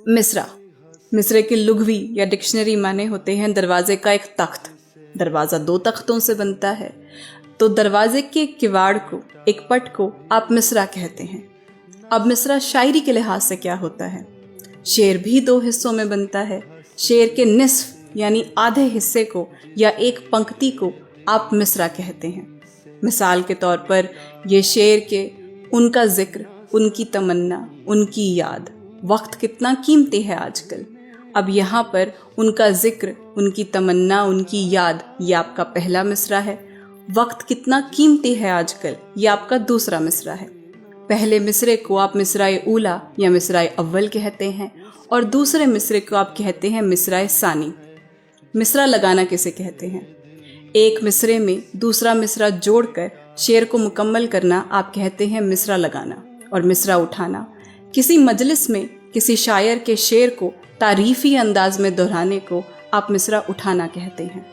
मिसरा। मिसरे के लुघवी या डिक्शनरी माने होते हैं दरवाजे का एक तख्त। दरवाज़ा 2 तख्तों से बनता है, तो दरवाजे के किवाड़ को, एक पट को आप मिसरा कहते हैं। अब मिसरा शायरी के लिहाज से क्या होता है? शेर भी 2 हिस्सों में बनता है। शेर के निस्फ यानी आधे हिस्से को या एक पंक्ति को आप मिसरा कहते हैं। मिसाल के तौर पर ये शेर के उनका जिक्र, उनकी तमन्ना, उनकी याद, वक्त कितना कीमती है आजकल। अब यहाँ पर उनका जिक्र, उनकी तमन्ना, उनकी याद, ये आपका पहला मिसरा है। वक्त कितना कीमती है आजकल, ये आपका दूसरा मिसरा है। पहले मिसरे को आप मिसराए ऊला या मिसराए अव्वल कहते हैं और दूसरे मिसरे को आप कहते हैं मिसराए सानी। मिसरा लगाना किसे कहते हैं? एक मिसरे में दूसरा मिसरा जोड़कर शेर को मुकम्मल करना आप कहते हैं मिसरा लगाना। और मिसरा उठाना, किसी मजलिस में किसी शायर के शेर को तारीफी अंदाज में दोहराने को आप मिसरा उठाना कहते हैं।